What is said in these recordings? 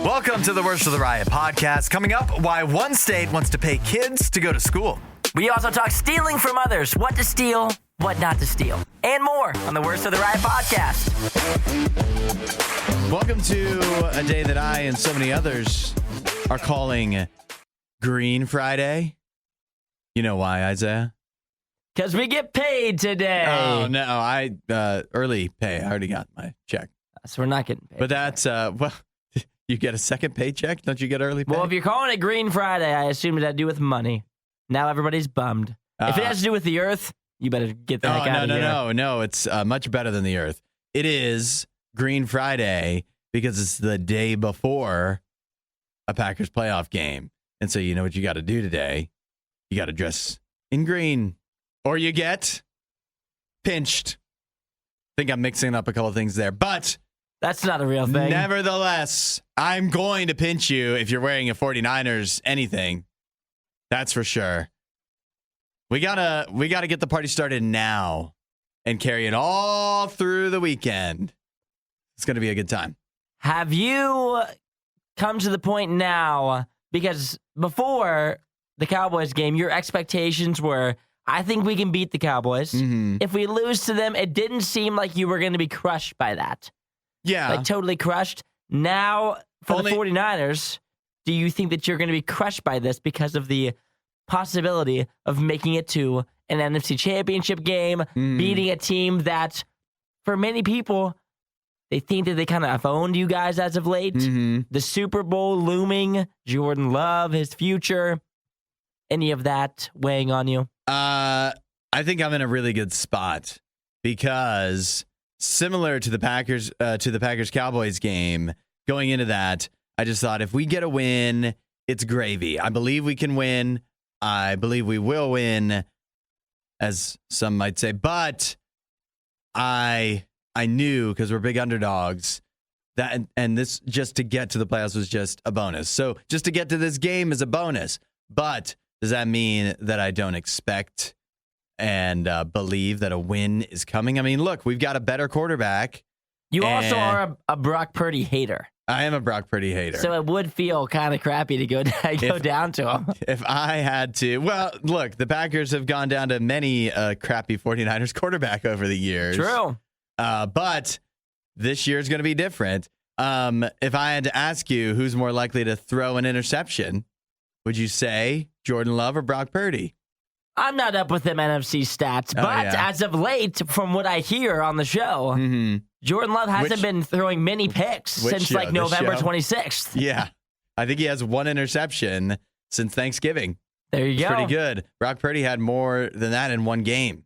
Welcome to the Worst of the Riot podcast. Coming up, why one state wants to pay kids to go to school. We also talk stealing from others, what to steal, what not to steal, and more on the Worst of the Riot podcast. Welcome to a day that I and so many others are calling Green Friday. You know why, Isaiah? Because we get paid today. Oh, no, I early pay. I already got my check. So we're not getting paid. But that's, well, you get a second paycheck? Don't you get early pay? Well, if you're calling it Green Friday, I assume it had to do with money. Now everybody's bummed. If it has to do with the earth, you better get the heck out of here. No. It's much better than the earth. It is Green Friday because it's the day before a Packers playoff game. And so you know what you got to do today? You got to dress in green or you get pinched. I think I'm mixing up a couple of things there, but that's not a real thing. Nevertheless, I'm going to pinch you if you're wearing a 49ers anything. That's for sure. We gotta get the party started now and carry it all through the weekend. It's gonna be a good time. Have you come to the point now, because before the Cowboys game, your expectations were, I think we can beat the Cowboys. Mm-hmm. If we lose to them, it didn't seem like you were going to be crushed by that. Yeah. Like totally crushed. Now, for the 49ers, do you think that you're going to be crushed by this because of the possibility of making it to an NFC Championship game, beating a team that, for many people, they think that they kind of have owned you guys as of late? Mm-hmm. The Super Bowl looming, Jordan Love, his future, any of that weighing on you? I think I'm in a really good spot because similar to the Packers Cowboys game, going into that, I just thought if we get a win, it's gravy. I believe we can win. I believe we will win, as some might say. But I knew, because we're big underdogs, that and this just to get to the playoffs was just a bonus. So just to get to this game is a bonus. But does that mean that I don't expect and believe that a win is coming? I mean, look, we've got a better quarterback. You also are a Brock Purdy hater. I am a Brock Purdy hater. So it would feel kind of crappy to go down to him. If I had to, well, look, the Packers have gone down to many crappy 49ers quarterback over the years. True. But this year is going to be different. If I had to ask you who's more likely to throw an interception, would you say Jordan Love or Brock Purdy? I'm not up with them NFC stats, but as of late, from what I hear on the show, Jordan Love hasn't been throwing many picks since like November 26th. Yeah. I think he has one interception since Thanksgiving. There you go. Pretty good. Brock Purdy had more than that in one game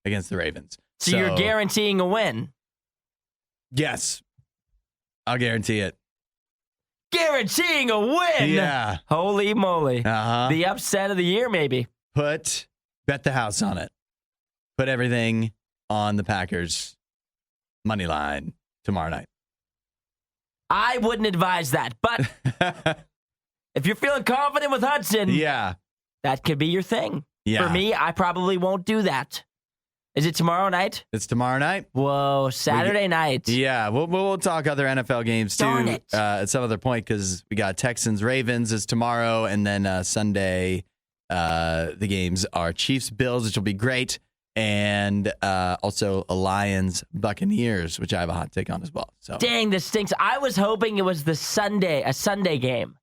against the Ravens. So you're guaranteeing a win? Yes. I'll guarantee it. Guaranteeing a win? Yeah. Holy moly. Uh-huh. The upset of the year, maybe. Bet the house on it. Put everything on the Packers money line tomorrow night. I wouldn't advise that, but if you're feeling confident with Hudson, that could be your thing. Yeah. For me, I probably won't do that. Is it tomorrow night? It's tomorrow night. Whoa, Saturday night. Yeah, we'll talk other NFL games too at some other point, because we got Texans Ravens is tomorrow, and then Sunday the games are Chiefs Bills, which will be great, and also Lions Buccaneers, which I have a hot take on as well. So dang, this stinks. I was hoping it was a Sunday game.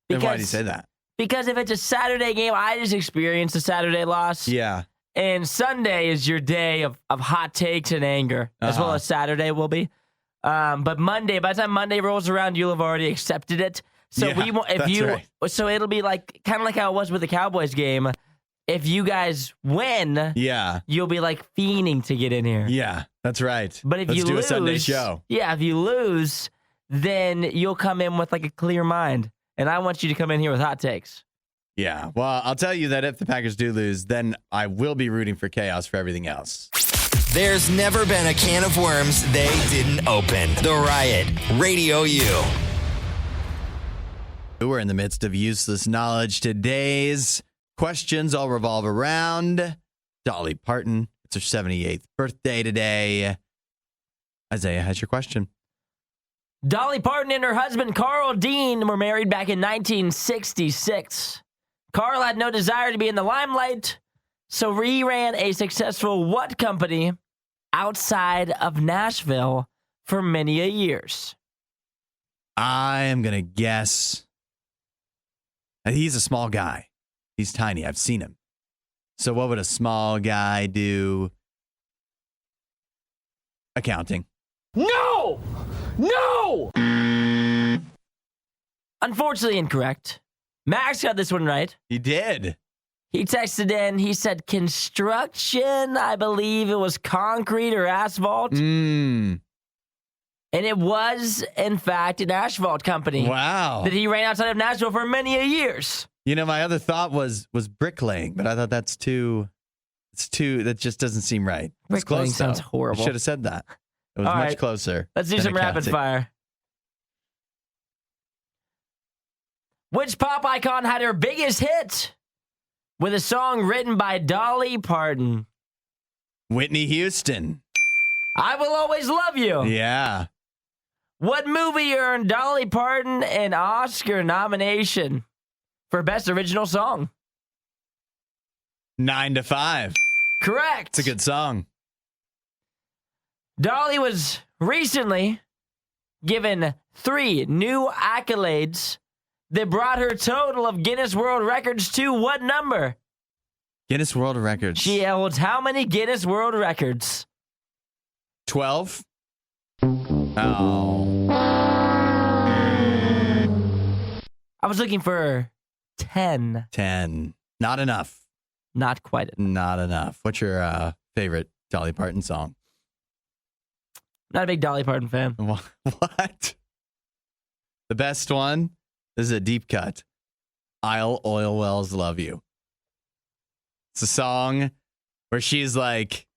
Then why do you say that? Because if it's a Saturday game, I just experienced a Saturday loss. Yeah. And Sunday is your day of hot takes and anger, as well as Saturday will be. But Monday, by the time Monday rolls around, you'll have already accepted it. So so it'll be like kind of like how it was with the Cowboys game. If you guys win, you'll be like fiending to get in here. Yeah, that's right. But if Let's you do lose, a Sunday show. Yeah, if you lose, then you'll come in with like a clear mind, and I want you to come in here with hot takes. Yeah, well, I'll tell you that if the Packers do lose, then I will be rooting for chaos for everything else. There's never been a can of worms they didn't open. The Riot, RadioU. We're in the midst of useless knowledge. Today's questions all revolve around Dolly Parton. It's her 78th birthday today. Isaiah has your question. Dolly Parton and her husband, Carl Dean, were married back in 1966. Carl had no desire to be in the limelight, so he ran a successful what company outside of Nashville for many a years? I am going to guess. He's a small guy. He's tiny. I've seen him. So what would a small guy do? Accounting. No! Unfortunately incorrect. Max got this one right. He did. He texted in, he said construction. I believe it was concrete or asphalt. And it was, in fact, an asphalt company. Wow. That he ran outside of Nashville for many a years. You know, my other thought was bricklaying, but I thought that just doesn't seem right. It's Bricklaying close, sounds though. horrible. I should have said that. It was All much right. closer. Let's do than some rapid accounting. fire. Which pop icon had her biggest hit with a song written by Dolly Parton? Whitney Houston. I Will Always Love You. Yeah. What movie earned Dolly Parton an Oscar nomination for Best Original Song? 9 to 5. Correct. It's a good song. Dolly was recently given 3 new accolades that brought her total of Guinness World Records to what number? Guinness World Records. She holds how many Guinness World Records? 12. Oh. I was looking for 10. 10. Not enough. Not quite enough. Not enough. What's your favorite Dolly Parton song? Not a big Dolly Parton fan. What? The best one? This is a deep cut. I'll Oil Wells Love You. It's a song where she's like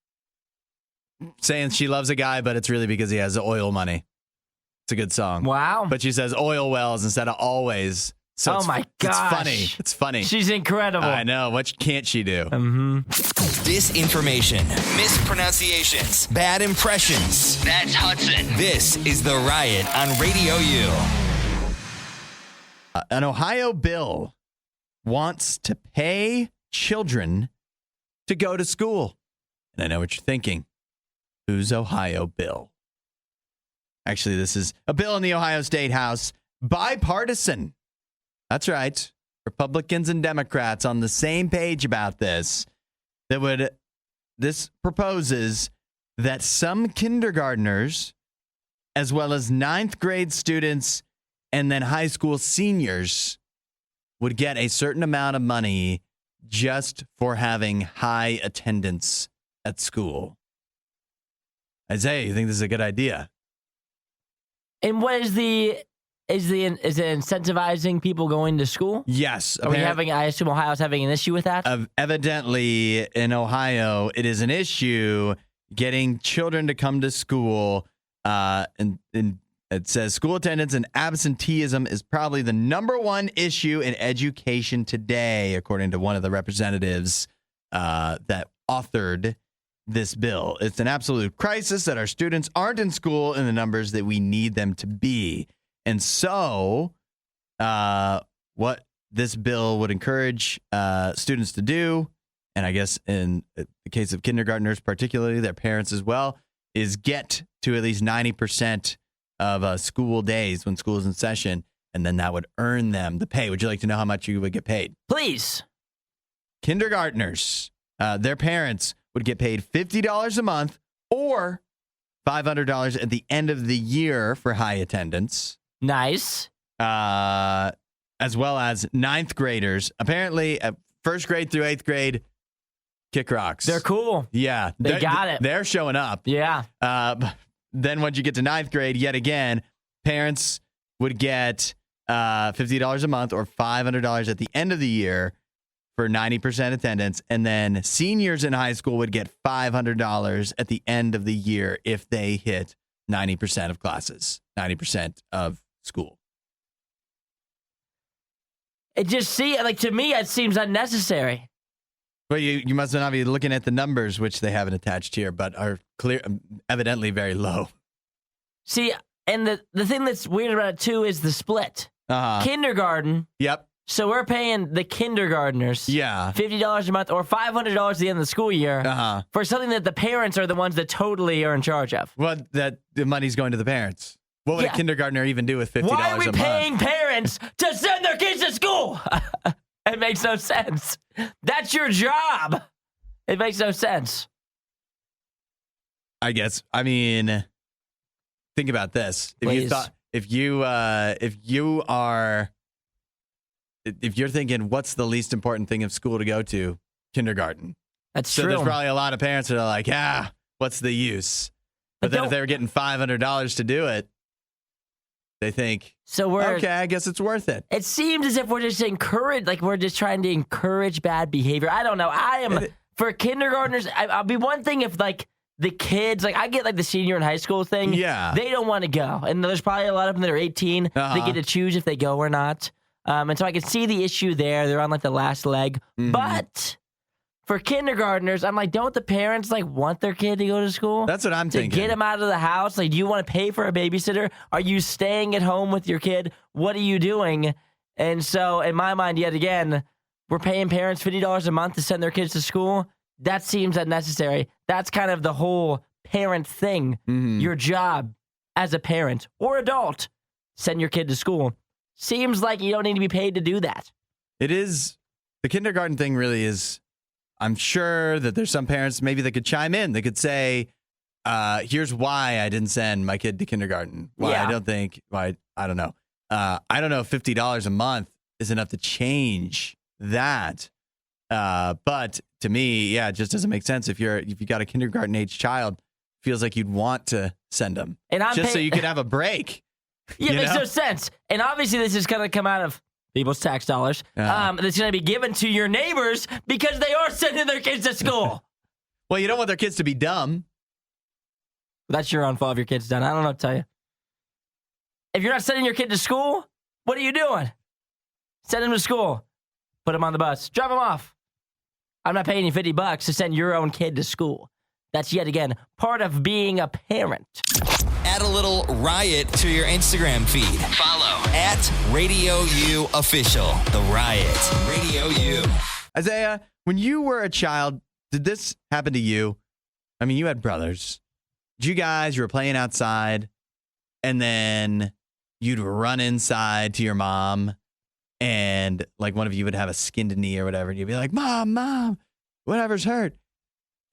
saying she loves a guy, but it's really because he has oil money. It's a good song. Wow. But she says oil wells instead of always. So oh my gosh. It's funny. It's funny. She's incredible. I know. What can't she do? Disinformation, mispronunciations, bad impressions. That's Hudson. This is The Riot on Radio U. An Ohio bill wants to pay children to go to school. And I know what you're thinking. Who's Ohio bill? Actually, this is a bill in the Ohio State House, bipartisan. That's right. Republicans and Democrats on the same page about this. This proposes that some kindergartners, as well as 9th grade students and then high school seniors, would get a certain amount of money just for having high attendance at school. Isaiah, you think this is a good idea? And what is it incentivizing people going to school? Yes. Are we having, I assume Ohio's having an issue with that? Evidently, in Ohio, it is an issue getting children to come to school. And it says school attendance and absenteeism is probably the number one issue in education today, according to one of the representatives that authored this bill. It's an absolute crisis that our students aren't in school in the numbers that we need them to be. And so what this bill would encourage students to do, and I guess in the case of kindergartners, particularly their parents as well, is get to at least 90% of school days when school is in session, and then that would earn them the pay. Would you like to know how much you would get paid? Please. Kindergartners, their parents would get paid $50 a month or $500 at the end of the year for high attendance. Nice. As well as 9th graders. Apparently, first grade through 8th grade, kick rocks. They're cool. Yeah. They got it. They're showing up. Yeah. Then once you get to 9th grade, yet again, parents would get $50 a month or $500 at the end of the year for 90% attendance. And then seniors in high school would get $500 at the end of the year if they hit 90% of classes, 90% of school. To me, it seems unnecessary. Well, you must not be looking at the numbers, which they haven't attached here, but are evidently very low. See, And the thing that's weird about it, too, is the split. Kindergarten. Yep. So we're paying the kindergartners $50 a month or $500 at the end of the school year for something that the parents are the ones that totally are in charge of. Well, that the money's going to the parents. What would a kindergartner even do with $50 a month? Why are we paying parents to send their kids to school? It makes no sense. That's your job. It makes no sense. I guess. I mean, think about this. If you're thinking, what's the least important thing of school to go to? Kindergarten. That's true. So there's probably a lot of parents that are like, what's the use? But then if they were getting $500 to do it, they think, okay, I guess it's worth it. It seems as if we're just we're just trying to encourage bad behavior. I don't know. For kindergartners, I'll be one thing if the kids, I get the senior in high school thing. Yeah. They don't want to go. And there's probably a lot of them that are 18. They get to choose if they go or not. And so I can see the issue there. They're on the last leg. Mm-hmm. But for kindergartners, I'm like, don't the parents want their kid to go to school? That's what I'm thinking. To get them out of the house? Do you want to pay for a babysitter? Are you staying at home with your kid? What are you doing? And so in my mind, yet again, we're paying parents $50 a month to send their kids to school. That seems unnecessary. That's kind of the whole parent thing. Mm-hmm. Your job as a parent or adult, send your kid to school. Seems like you don't need to be paid to do that. It is. The kindergarten thing really is. I'm sure that there's some parents maybe that could chime in. They could say, here's why I didn't send my kid to kindergarten. Why I don't know. I don't know if $50 a month is enough to change that. But to me, it just doesn't make sense. If you got a kindergarten age child, feels like you'd want to send them so you could have a break. Yeah, it makes no sense. And obviously, this is going to come out of people's tax dollars. That's going to be given to your neighbors because they are sending their kids to school. Well, you don't want their kids to be dumb. That's your own fault if your kid's done. I don't know what to tell you. If you're not sending your kid to school, what are you doing? Send him to school. Put him on the bus. Drop him off. I'm not paying you $50 to send your own kid to school. That's yet again part of being a parent. Add a little riot to your Instagram feed. Follow @RadioU Official. The Riot. Radio U. Isaiah, when you were a child, did this happen to you? I mean, you had brothers. You were playing outside, and then you'd run inside to your mom, and one of you would have a skinned knee or whatever, and you'd be like, Mom, whatever's hurt.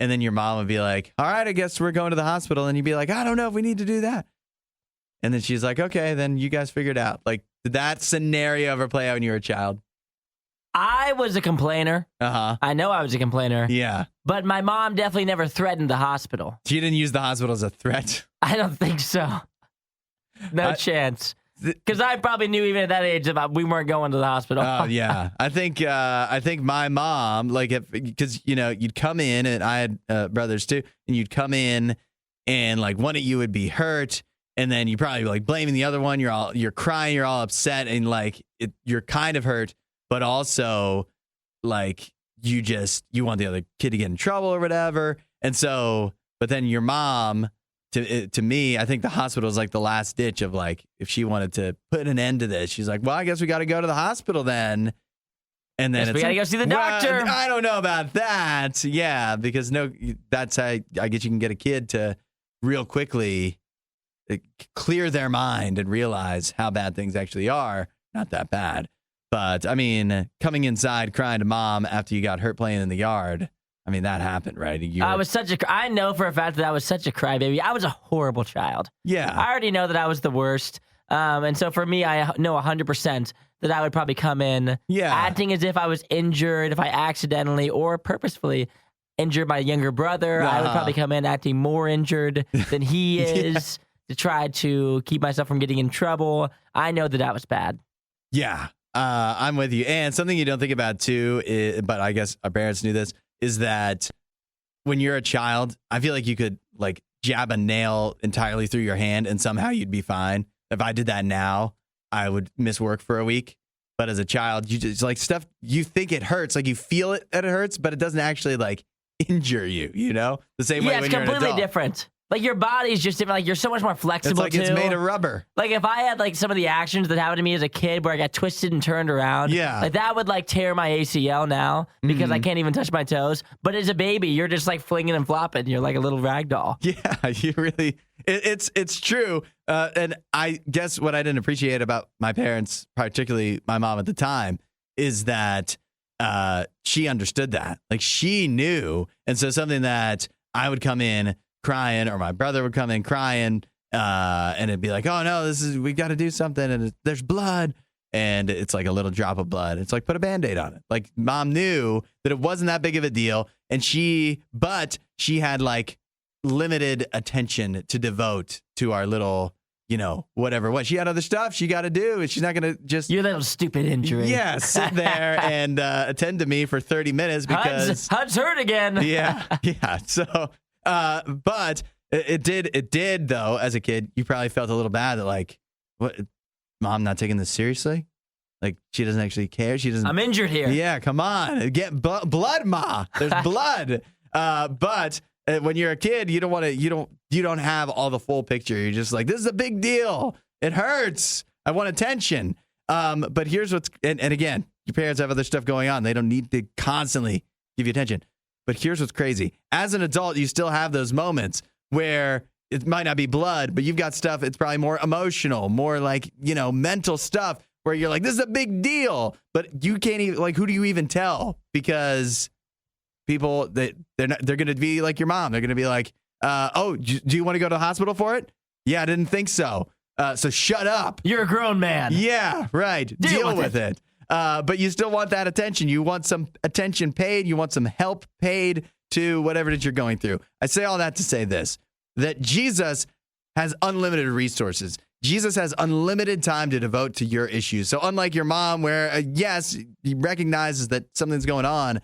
And then your mom would be like, all right, I guess we're going to the hospital. And you'd be like, I don't know if we need to do that. And then she's like, okay, then you guys figure it out. Did that scenario ever play out when you were a child? I was a complainer. I know I was a complainer. Yeah. But my mom definitely never threatened the hospital. She didn't use the hospital as a threat? I don't think so. No chance. Because I probably knew even at that age about we weren't going to the hospital. Oh yeah, I think my mom because you'd come in, and I had brothers too, and you'd come in and one of you would be hurt, and then you probably be blaming the other one. You're crying, you're all upset, and you're kind of hurt, but also you want the other kid to get in trouble or whatever, and so but then your mom. To me, I think the hospital is the last ditch of if she wanted to put an end to this. She's like, well, I guess we got to go to the hospital then. And then we got to go see the doctor. Well, I don't know about that. Yeah, because that's how I guess you can get a kid to real quickly clear their mind and realize how bad things actually are. Not that bad. But, I mean, coming inside crying to mom after you got hurt playing in the yard. I mean, that happened, right? I know for a fact that I was such a crybaby. I was a horrible child. Yeah. I already know that I was the worst. And so for me, I know 100% that I would probably come in acting as if I was injured, if I accidentally or purposefully injured my younger brother. I would probably come in acting more injured than he is to try to keep myself from getting in trouble. I know that was bad. Yeah, I'm with you. And something you don't think about too, but I guess our parents knew this, is that when you're a child, I feel like you could jab a nail entirely through your hand and somehow you'd be fine. If I did that now, I would miss work for a week. But as a child, you just stuff, you think it hurts, you feel it that it hurts, but it doesn't actually injure you, the same way when you're an adult. Yeah, it's completely different. Like your body's just different. Like you're so much more flexible. It's like it's made of rubber. Like if I had like some of the actions that happened to me as a kid where I got twisted and turned around, like that would like tear my ACL now because I can't even touch my toes. But as a baby, you're just like flinging and flopping. You're like a little rag doll. Yeah, you really. It's true. And I guess what I didn't appreciate about my parents, particularly my mom at the time, is that she understood that. Like she knew, and so something that I would come in crying, or my brother would come in crying, and it'd be like, "Oh no, we got to do something," and there's blood, and it's like a little drop of blood. It's like put a Band-Aid on it. Like mom knew that it wasn't that big of a deal, and she had like limited attention to devote to our little, whatever. What she had other stuff she got to do, and she's not gonna just your little stupid injury. Yeah, sit there and attend to me for 30 minutes because Hud's hurt again. Yeah. So. But it did though. As a kid, you probably felt a little bad that like, what, mom not taking this seriously? Like she doesn't actually care. She doesn't. I'm injured here. Yeah, come on, get blood, ma. There's blood. But when you're a kid, you don't have all the full picture. You're just like, this is a big deal. It hurts. I want attention. But here's and again, your parents have other stuff going on. They don't need to constantly give you attention. But here's what's crazy. As an adult, you still have those moments where it might not be blood, but you've got stuff. It's probably more emotional, more like, mental stuff where you're like, this is a big deal. But you can't even, like, who do you even tell? Because people, they're going to be like your mom. They're going to be like, do you want to go to the hospital for it? Yeah, I didn't think so. So shut up. You're a grown man. Yeah, right. Deal with it. But you still want that attention. You want some attention paid. You want some help paid to whatever it is you're going through. I say all that to say this, that Jesus has unlimited resources. Jesus has unlimited time to devote to your issues. So unlike your mom, where, yes, he recognizes that something's going on,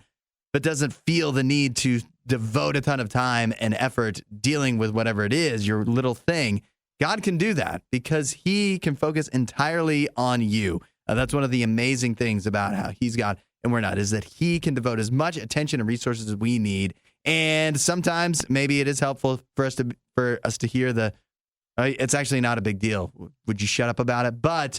but doesn't feel the need to devote a ton of time and effort dealing with whatever it is, your little thing, God can do that because he can focus entirely on you. That's one of the amazing things about how he's God and we're not, is that he can devote as much attention and resources as we need. And sometimes maybe it is helpful for us to hear it's actually not a big deal. Would you shut up about it? But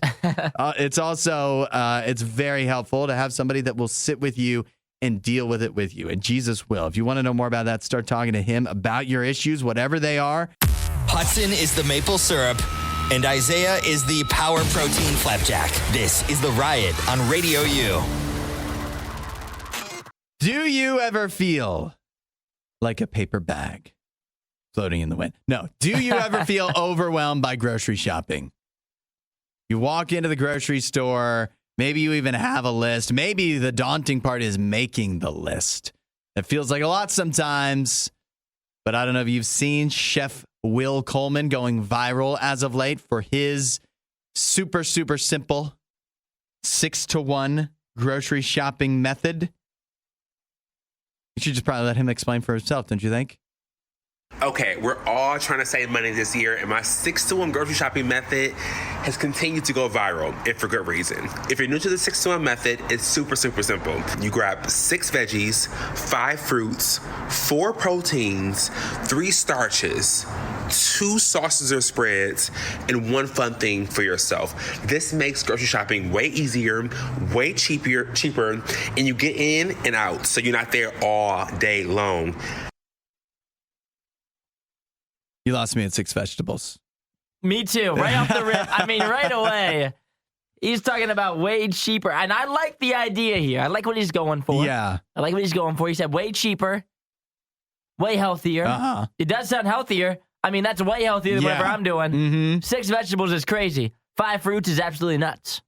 it's also, it's very helpful to have somebody that will sit with you and deal with it with you. And Jesus will. If you want to know more about that, start talking to him about your issues, whatever they are. Hudson is the maple syrup. And Isaiah is the power protein flapjack. This is The Riot on Radio U. Do you ever feel like a paper bag floating in the wind? No. Do you ever feel overwhelmed by grocery shopping? You walk into the grocery store. Maybe you even have a list. Maybe the daunting part is making the list. It feels like a lot sometimes. But I don't know if you've seen Chef Will Coleman going viral as of late for his super, super simple 6-to-1 grocery shopping method. You should just probably let him explain for himself, don't you think? Okay, we're all trying to save money this year, and my 6-to-1 grocery shopping method has continued to go viral, and for good reason. If you're new to the 6-to-1 method, it's super, super simple. You grab 6 veggies, 5 fruits, 4 proteins, 3 starches, 2 sauces or spreads, and 1 fun thing for yourself. This makes grocery shopping way easier, way cheaper, and you get in and out, so you're not there all day long. You lost me at 6 vegetables. Me too. Right off the rip. I mean, right away. He's talking about way cheaper. And I like the idea here. I like what he's going for. Yeah. I like what he's going for. He said way cheaper, way healthier. Uh-huh. It does sound healthier. I mean, that's way healthier than whatever I'm doing. Mm-hmm. 6 vegetables is crazy. 5 fruits is absolutely nuts.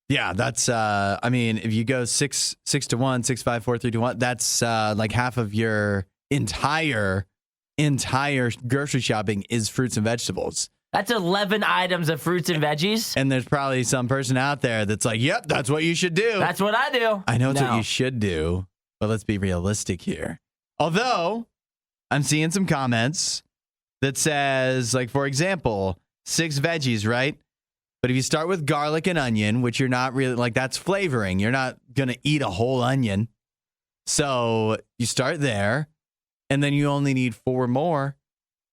Yeah, that's, I mean, if you go 6-to-1, 6, 5, 4, 3, 2, 1, that's like half of your entire grocery shopping is fruits and vegetables. That's 11 items of fruits and veggies. And there's probably some person out there that's like, yep, that's what you should do. That's what I do. I know it's what you should do, but let's be realistic here. Although, I'm seeing some comments that says, like, for example, 6 veggies, right? But if you start with garlic and onion, which you're not really, like, that's flavoring. You're not going to eat a whole onion. So you start there. And then you only need 4 more.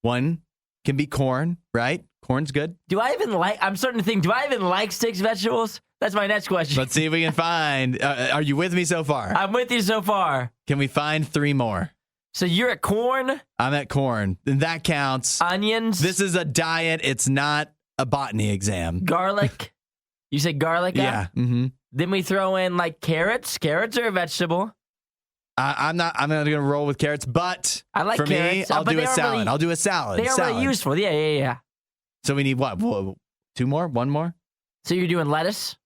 One can be corn, right? Corn's good. I'm starting to think, do I even like 6 vegetables? That's my next question. Let's see if we can find. Are you with me so far? I'm with you so far. Can we find 3 more? So you're at corn? I'm at corn. And that counts. Onions? This is a diet. It's not a botany exam. Garlic? You said garlic? Yeah. Mm-hmm. Then we throw in like carrots. Carrots are a vegetable. I'm not going to roll with carrots, but I like for carrots. me, I'll do a salad. I'll do a salad. They are really useful. Yeah. So we need what? 2 more? 1 more? So you're doing lettuce?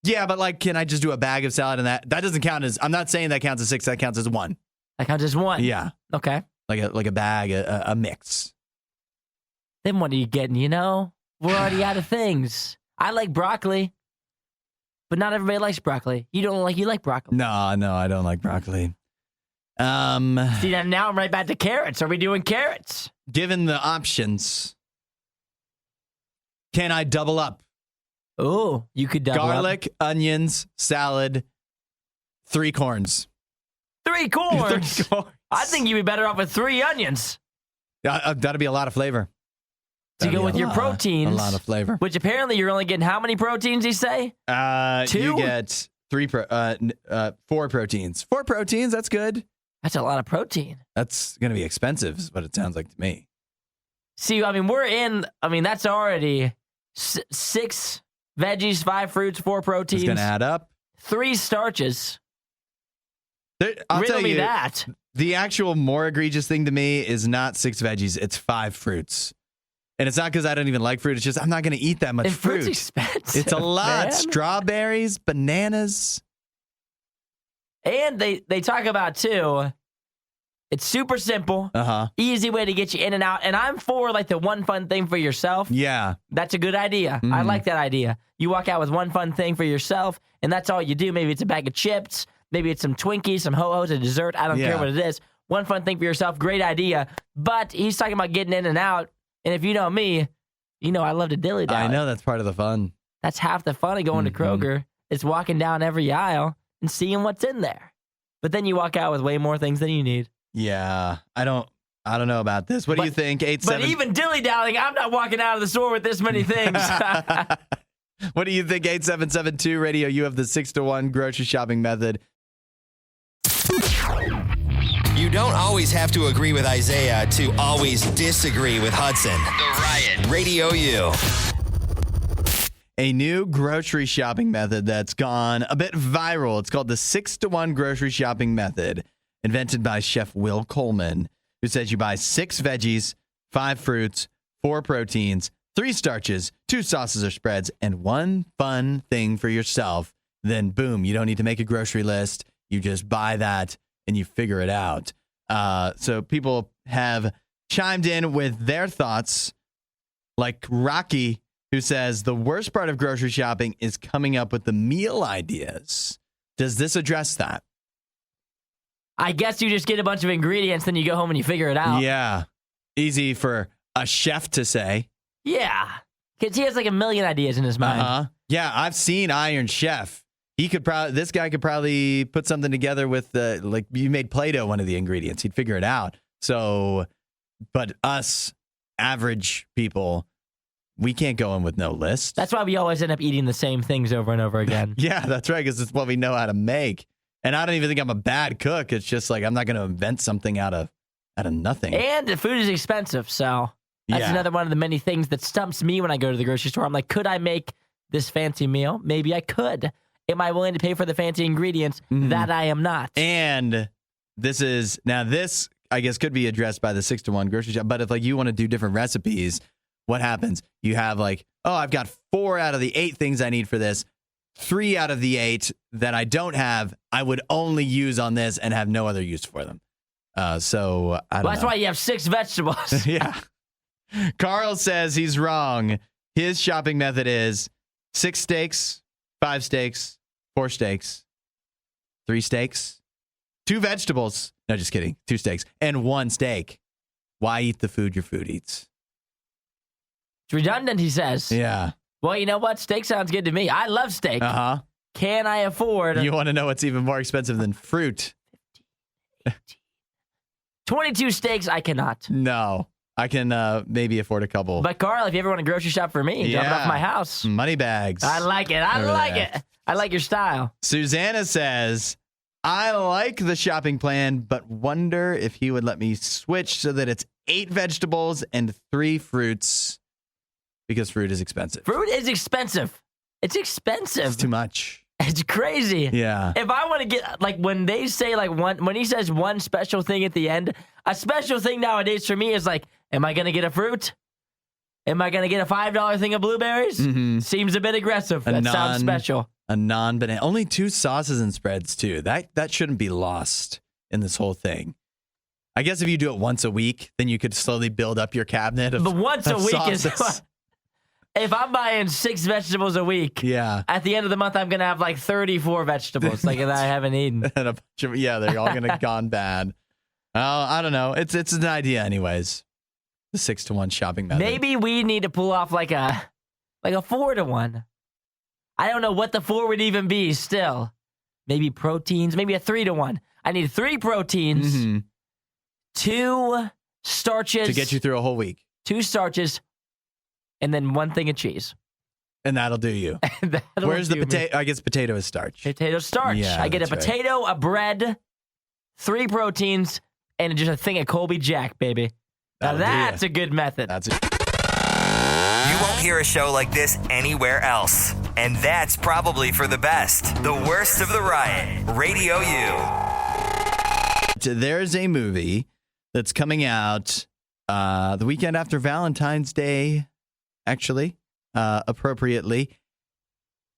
Yeah, but like, can I just do a bag of salad and that doesn't count as, I'm not saying that counts as 6, that counts as 1. That counts as 1? Yeah. Okay. Like a bag, a mix. Then what are you getting, We're already out of things. I like broccoli, but not everybody likes broccoli. You like broccoli. No, I don't like broccoli. See, now I'm right back to carrots. Are we doing carrots? Given the options, can I double up? Oh, you could double Garlic, onions, salad, 3 corns. 3 corns? 3 corns. I think you'd be better off with 3 onions. That'd be a lot of flavor. To go with your proteins. A lot of flavor. Which apparently you're only getting how many proteins, you say? 2? You get 4 proteins. 4 proteins, that's good. That's a lot of protein. That's going to be expensive, is what it sounds like to me. See, that's already 6 veggies, 5 fruits, 4 proteins. It's going to add up. 3 starches. I'll tell you, that. The actual more egregious thing to me is not 6 veggies, it's 5 fruits. And it's not because I don't even like fruit. It's just I'm not going to eat that much fruit. Fruit's expensive. It's a lot. Man. Strawberries, bananas. And they talk about, too, it's super simple. Easy way to get you in and out. And I'm for, like, the one fun thing for yourself. Yeah. That's a good idea. I like that idea. You walk out with one fun thing for yourself, and that's all you do. Maybe it's a bag of chips. Maybe it's some Twinkies, some Ho-Hos, a dessert. I don't care what it is. One fun thing for yourself. Great idea. But he's talking about getting in and out. And if you know me, I love to dilly-dally. I know, that's part of the fun. That's half the fun of going to Kroger. It's walking down every aisle and seeing what's in there. But then you walk out with way more things than you need. Yeah. I don't know about this. What do you think? 8-7. But even dilly-dallying, I'm not walking out of the store with this many things. What do you think? 8772 Radio. You have the 6-to-1 grocery shopping method. You don't always have to agree with Isaiah to always disagree with Hudson. The Riot. Radio U. A new grocery shopping method that's gone a bit viral. It's called the 6-to-1 grocery shopping method, invented by Chef Will Coleman, who says you buy 6 veggies, 5 fruits, 4 proteins, 3 starches, 2 sauces or spreads, and 1 fun thing for yourself. Then, boom, you don't need to make a grocery list. You just buy that and you figure it out. So people have chimed in with their thoughts, like Rocky, who says the worst part of grocery shopping is coming up with the meal ideas. Does this address that? I guess you just get a bunch of ingredients, then you go home and you figure it out. Yeah. Easy for a chef to say. Yeah. Because he has like a million ideas in his mind. Yeah, I've seen Iron Chef. This guy could probably put something together with like you made Play-Doh one of the ingredients. He'd figure it out. So, but us average people, we can't go in with no list. That's why we always end up eating the same things over and over again. Yeah, that's right, because it's what we know how to make. And I don't even think I'm a bad cook. It's just like I'm not going to invent something out of nothing. And the food is expensive, so that's another one of the many things that stumps me when I go to the grocery store. I'm like, could I make this fancy meal? Maybe I could. Am I willing to pay for the fancy ingredients? That I am not. And this, I guess, could be addressed by the 6-to-1 grocery shop. But if like you want to do different recipes, what happens? You have like, I've got 4 out of the 8 things I need for this. 3 out of the 8 that I don't have, I would only use on this and have no other use for them. So I don't know. That's why you have 6 vegetables. Yeah. Carl says he's wrong. His shopping method is 6 steaks, 5 steaks, 4 steaks, 3 steaks, 2 vegetables. No, just kidding. 2 steaks and 1 steak. Why eat the food your food eats? It's redundant, he says. Yeah. Well, you know what? Steak sounds good to me. I love steak. Can I afford? You want to know what's even more expensive than fruit? 22 steaks, I cannot. No. I can maybe afford a couple. But Carl, if you ever want to grocery shop for me, drop it off my house. Money bags. I like it. I like it. I like your style. Susanna says, I like the shopping plan, but wonder if he would let me switch so that it's 8 vegetables and 3 fruits because fruit is expensive. Fruit is expensive. It's expensive. It's too much. It's crazy. Yeah. If I want to get, like, when they say, like, when he says one special thing at the end, a special thing nowadays for me is like, am I going to get a fruit? Am I going to get a $5 thing of blueberries? Mm-hmm. Seems a bit aggressive. That sounds special. A non-banana. Only 2 sauces and spreads, too. That shouldn't be lost in this whole thing. I guess if you do it once a week, then you could slowly build up your cabinet of But once a week sauces. is... If I'm buying 6 vegetables a week, at the end of the month, I'm going to have like 34 vegetables that I haven't eaten. And a bunch of, they're all going to gone bad. I don't know. It's an idea anyways. The 6-to-1 shopping method. Maybe we need to pull off like a 4-to-1. I don't know what the 4 would even be still. Maybe proteins, maybe a 3-to-1. I need 3 proteins, 2 starches. To get you through a whole week. 2 starches. And then 1 thing of cheese. And that'll do you. Where's the potato? I guess potato is starch. Potato starch. Yeah, I get a potato, a bread, 3 proteins, and just a thing of Colby Jack, baby. Now that's a good method. You won't hear a show like this anywhere else. And that's probably for the best. The Worst of the Riot. Radio U. There's a movie that's coming out the weekend after Valentine's Day. Actually, appropriately.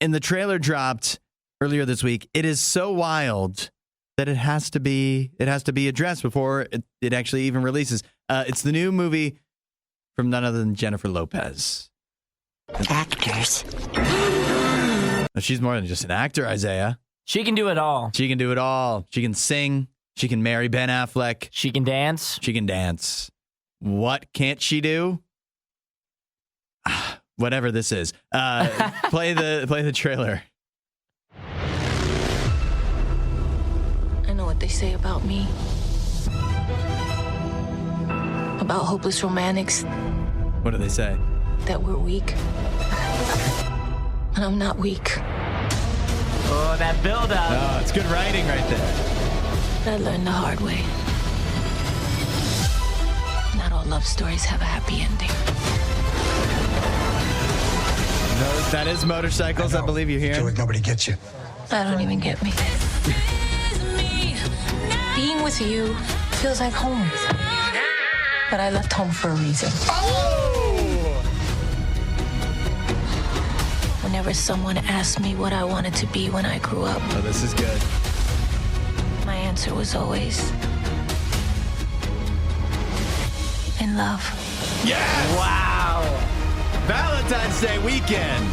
And the trailer dropped earlier this week. It is so wild that it has to be addressed before it actually even releases. It's the new movie from none other than Jennifer Lopez. Actors. She's more than just an actor, Isaiah. She can do it all. She can do it all. She can sing. She can marry Ben Affleck. She can dance. She can dance. What can't she do? Whatever this is. Play the trailer. I know what they say about me. About hopeless romantics. What do they say? That we're weak. And I'm not weak. Oh, that build-up. Oh, it's good writing right there. I learned the hard way. Not all love stories have a happy ending. No, that is motorcycles, I believe you hear. Feel like nobody gets you. That don't even get me. Being with you feels like home. But I left home for a reason. Oh! Whenever someone asked me what I wanted to be when I grew up, Oh, this is good. my answer was always in love. Yes! Wow. Valentine's Day weekend.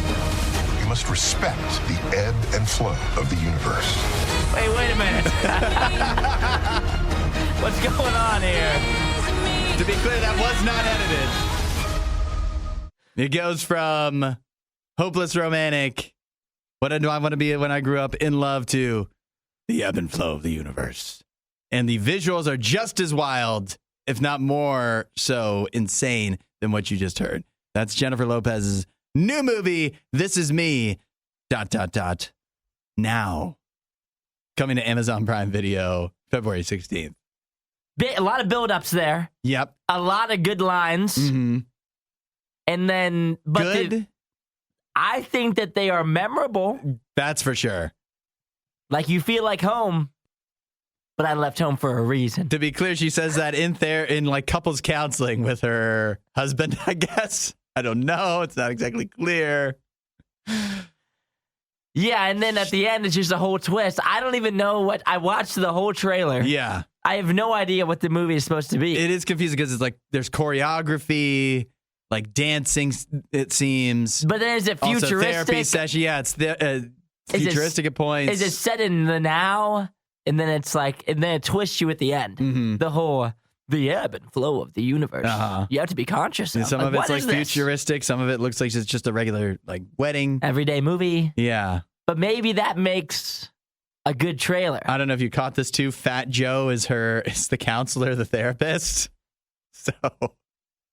You must respect the ebb and flow of the universe. Wait a minute. What's going on here? To be clear, that was not edited. It goes from hopeless romantic, what do I want to be when I grew up, in love, to the ebb and flow of the universe. And the visuals are just as wild, if not more so insane than what you just heard. That's Jennifer Lopez's new movie, This Is Me, ... Now. Coming to Amazon Prime Video, February 16th. A lot of build-ups there. Yep. A lot of good lines. Mm-hmm. And then... Good? I think that they are memorable. That's for sure. Like, you feel like home, but I left home for a reason. To be clear, she says that in like couples counseling with her husband, I guess. I don't know. It's not exactly clear. Yeah, and then at the end, it's just a whole twist. I don't even know what... I watched the whole trailer. Yeah. I have no idea what the movie is supposed to be. It is confusing because it's like there's choreography, like dancing, it seems. But then is it futuristic? Also therapy session. Yeah, it's futuristic at points. Is it set in the now? And then it's like... And then it twists you at the end. Mm-hmm. The whole... The ebb and flow of the universe. Uh-huh. You have to be conscious of. And some of it's like what is this? futuristic. Some of it looks like it's just a regular like wedding. Everyday movie. Yeah. But maybe that makes a good trailer. I don't know if you caught this too. Fat Joe is the counselor, the therapist. So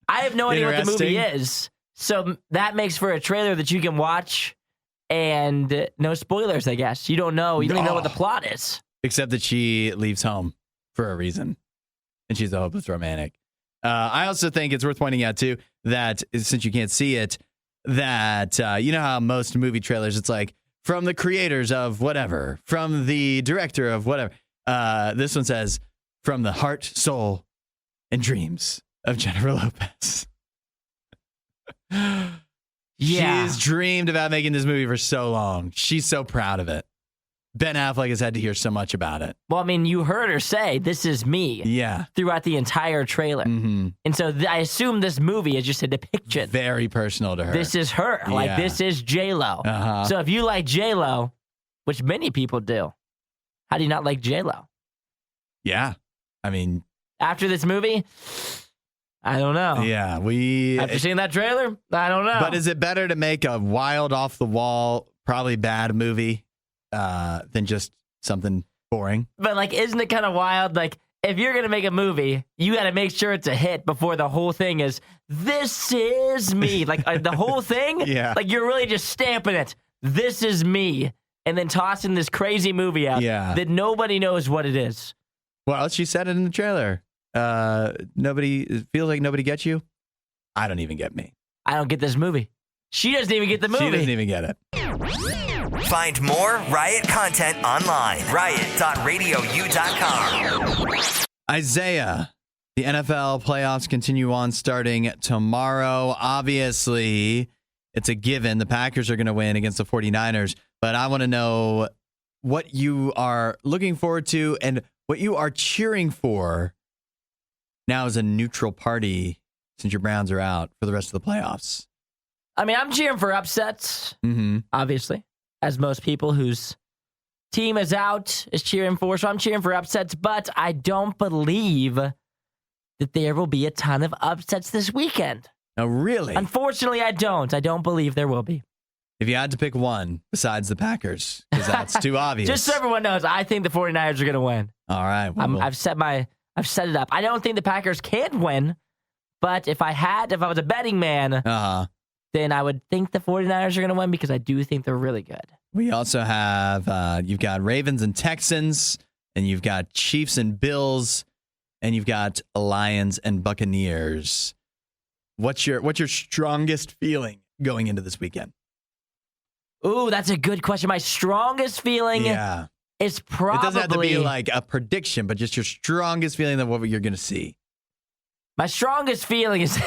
I have no idea what the movie Interesting. is. So that makes for a trailer that you can watch and no spoilers, I guess. You don't know. You don't even know what the plot is. Except that she leaves home for a reason, and she's a hopeless romantic. I also think it's worth pointing out, too, that since you can't see it, that you know how most movie trailers, it's like, from the creators of whatever, from the director of whatever. This one says, from the heart, soul, and dreams of Jennifer Lopez. Yeah. She's dreamed about making this movie for so long. She's so proud of it. Ben Affleck has had to hear so much about it. Well, I mean, you heard her say, this is me, Yeah. throughout the entire trailer. Mm-hmm. And so I assume this movie is just a depiction. Very personal to her. This is her. Like, Yeah. this is J-Lo. Uh-huh. So if you like J-Lo, which many people do, how do you not like J-Lo? Yeah. I mean, After this movie, I don't know. yeah, After seeing that trailer, I don't know. But is it better to make a wild, off the wall, probably bad movie than just something boring? But like, isn't it kind of wild? Like, if you're going to make a movie, you got to make sure it's a hit before the whole thing is, this is me. Like, the whole thing? Yeah. Like, you're really just stamping it. This is me. And then tossing this crazy movie out that nobody knows what it is. Well, she said it in the trailer. It feels like nobody gets you. I don't even get me. I don't get this movie. She doesn't even get the movie. She doesn't even get it. Find more Riot content online. Riot.radiou.com. Isaiah, the NFL playoffs continue on starting tomorrow. Obviously, it's a given. The Packers are going to win against the 49ers. But I want to know what you are looking forward to and what you are cheering for now as a neutral party since your Browns are out for the rest of the playoffs. I mean, I'm cheering for upsets, Mm-hmm. obviously, as most people whose team is out is cheering for. So I'm cheering for upsets, but I don't believe that there will be a ton of upsets this weekend. Oh, really? Unfortunately, I don't. I don't believe there will be. If you had to pick one besides the Packers, because that's too obvious. Just so everyone knows, I think the 49ers are going to win. All right. Well, I've set it up. I don't think the Packers can't win, but if I was a betting man, then I would think the 49ers are going to win because I do think they're really good. we also have, you've got Ravens and Texans, and you've got Chiefs and Bills, and you've got Lions and Buccaneers. What's your strongest feeling going into this weekend? Ooh, that's a good question. My strongest feeling is probably... It doesn't have to be like a prediction, but just your strongest feeling of what you're going to see. My strongest feeling is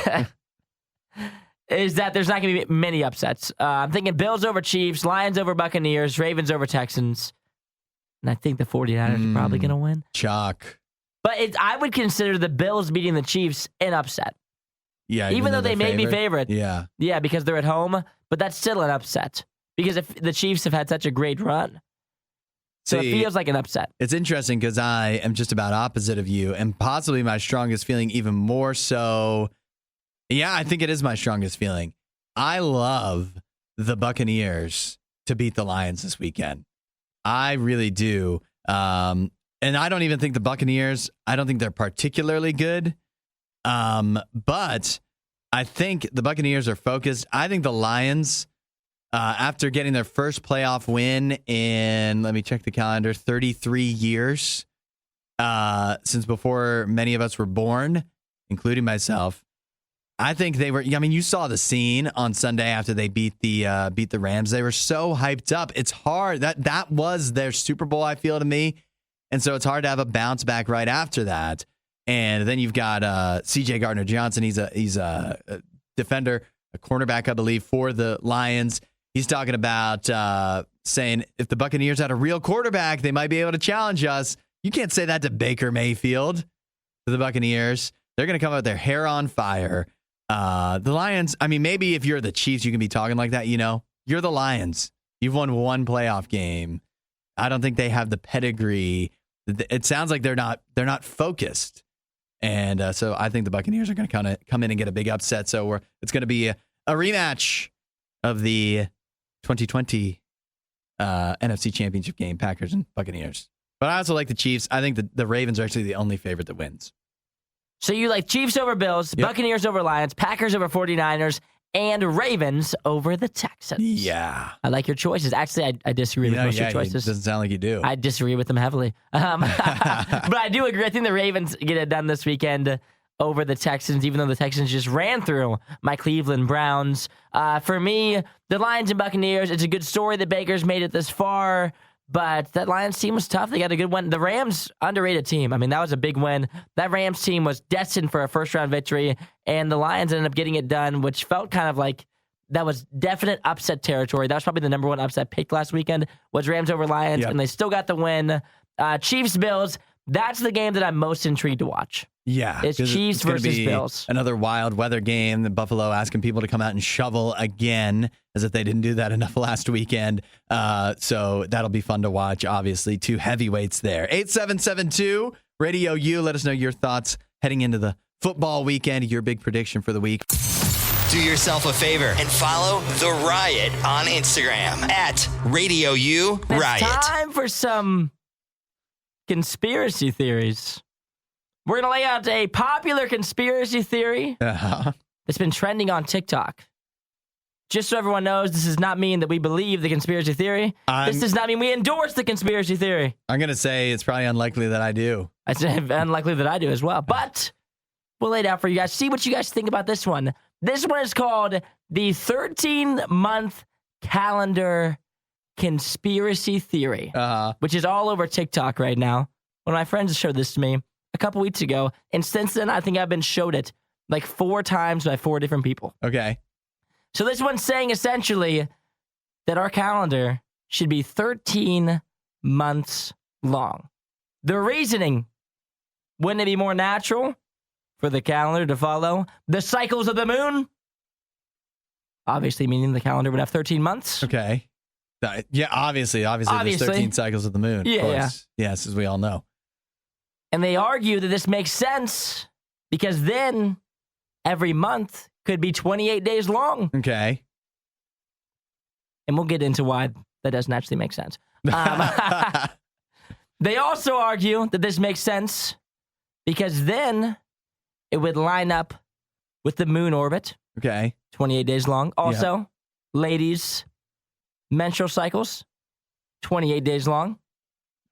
is that there's not going to be many upsets. I'm thinking Bills over Chiefs, Lions over Buccaneers, Ravens over Texans, and I think the 49ers are probably going to win. Chalk. But I would consider the Bills beating the Chiefs an upset. Yeah, Even though they may be favored. Yeah. Yeah, because they're at home, but that's still an upset. Because if the Chiefs have had such a great run. So it feels like an upset. It's interesting because I am just about opposite of you, and possibly my strongest feeling even more so. Yeah, I think it is my strongest feeling. I love the Buccaneers to beat the Lions this weekend. I really do. And I don't even think the Buccaneers, I don't think they're particularly good. But I think the Buccaneers are focused. I think the Lions, after getting their first playoff win in, let me check the calendar, 33 years, since before many of us were born, including myself, I think they were, I mean, you saw the scene on Sunday after they beat the Rams. They were so hyped up. It's hard. That was their Super Bowl, I feel, to me. And so it's hard to have a bounce back right after that. And then you've got C.J. Gardner-Johnson. He's a defender, a cornerback, I believe, for the Lions. He's talking about saying if the Buccaneers had a real quarterback, they might be able to challenge us. You can't say that to Baker Mayfield, to the Buccaneers. They're going to come out with their hair on fire. The Lions, I mean, maybe if you're the Chiefs, you can be talking like that, you know. You're the Lions. You've won one playoff game. I don't think they have the pedigree. It sounds like they're not focused. And so I think the Buccaneers are going to kind of come in and get a big upset. So it's going to be a rematch of the 2020 NFC Championship game, Packers and Buccaneers. But I also like the Chiefs. I think the Ravens are actually the only favorite that wins. So you like Chiefs over Bills, Buccaneers over Lions, Packers over 49ers, and Ravens over the Texans. Yeah. I like your choices. Actually, I disagree with most of your choices. It doesn't sound like you do. I disagree with them heavily. But I do agree. I think the Ravens get it done this weekend over the Texans, even though the Texans just ran through my Cleveland Browns. For me, the Lions and Buccaneers, it's a good story that Baker's made it this far, but that Lions team was tough. They got a good win. The Rams, underrated team. I mean, that was a big win. That Rams team was destined for a first-round victory, and the Lions ended up getting it done, which felt kind of like that was definite upset territory. That was probably the number one upset pick last weekend, was Rams over Lions, and they still got the win. Chiefs-Bills, that's the game that I'm most intrigued to watch. Yeah. It's Chiefs versus Bills. Another wild weather game. The Buffalo asking people to come out and shovel again, as if they didn't do that enough last weekend. So that'll be fun to watch, obviously. Two heavyweights there. 8772 Radio U. Let us know your thoughts heading into the football weekend. Your big prediction for the week. Do yourself a favor and follow The Riot on Instagram at RadioU Riot. It's time for some conspiracy theories. We're going to lay out a popular conspiracy theory that's been trending on TikTok. Just so everyone knows, this does not mean that we believe the conspiracy theory. This does not mean we endorse the conspiracy theory. I'm going to say it's probably unlikely that I do. It's unlikely that I do as well. But we'll lay it out for you guys. See what you guys think about this one. This one is called the 13-month calendar conspiracy theory, which is all over TikTok right now. One of my friends showed this to me a couple weeks ago, and since then, I think I've been showed it like 4 times by 4 different people. Okay. So this one's saying essentially that our calendar should be 13 months long. The reasoning, wouldn't it be more natural for the calendar to follow the cycles of the moon? Obviously, meaning the calendar would have 13 months. Okay. Yeah, obviously. There's 13 cycles of the moon. Yeah, of course. Yes, as we all know. And they argue that this makes sense because then every month could be 28 days long. Okay. And we'll get into why that doesn't actually make sense. They also argue that this makes sense because then it would line up with the moon orbit. Okay. 28 days long. Also, ladies, menstrual cycles, 28 days long.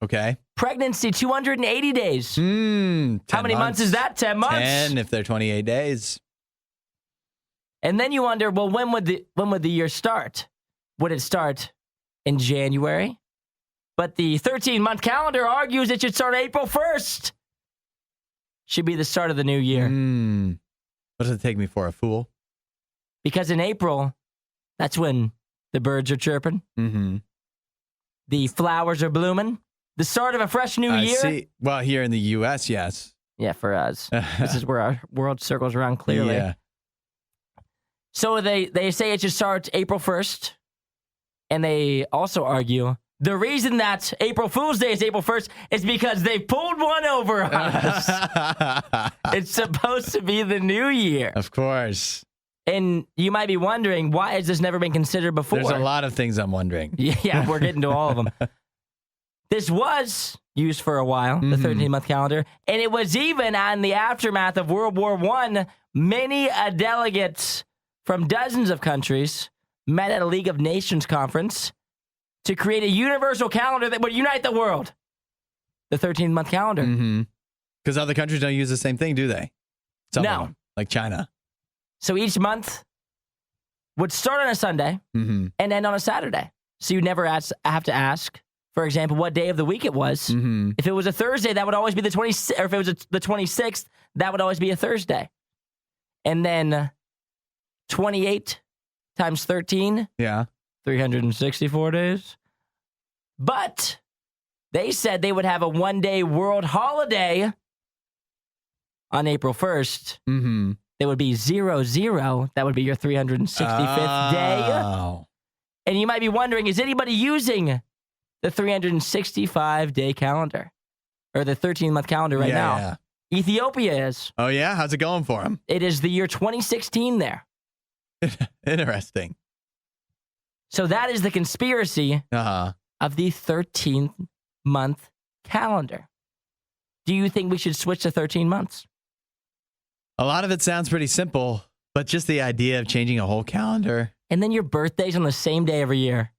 Okay. Pregnancy, 280 days. 10 How many months is that? 10 months? 10 if they're 28 days. And then you wonder, well, when would the year start? Would it start in January? But the 13-month calendar argues it should start April 1st. Should be the start of the new year. What does it take me for, a fool? Because in April, that's when the birds are chirping. Mm-hmm. The flowers are blooming. The start of a fresh new year. See. Well, here in the U.S., yes. Yeah, for us. This is where our world circles around clearly. Yeah. So they say it should start April 1st. And they also argue the reason that April Fool's Day is April 1st is because they pulled one over on us. It's supposed to be the new year. Of course. And you might be wondering, why has this never been considered before? There's a lot of things I'm wondering. Yeah, we're getting to all of them. This was used for a while, the 13-month calendar, and it was even on the aftermath of World War I. Many delegates from dozens of countries met at a League of Nations conference to create a universal calendar that would unite the world. The 13-month calendar. Because other countries don't use the same thing, do they? Some of them, like China. So each month would start on a Sunday and end on a Saturday. So you never have to ask, for example, what day of the week it was. If it was a Thursday, that would always be the 26th. Or if it was the 26th, that would always be a Thursday. And then 28 times 13. Yeah. 364 days. But they said they would have a one-day world holiday on April 1st. There would be 0-0. That would be your 365th day. And you might be wondering, is anybody using the 365-day calendar? Or the 13-month calendar right now? Yeah. Ethiopia is. Oh, yeah? How's it going for them? It is the year 2016 there. Interesting. So that is the conspiracy of the 13-month calendar. Do you think we should switch to 13 months? A lot of it sounds pretty simple, but just the idea of changing a whole calendar. And then your birthday's on the same day every year.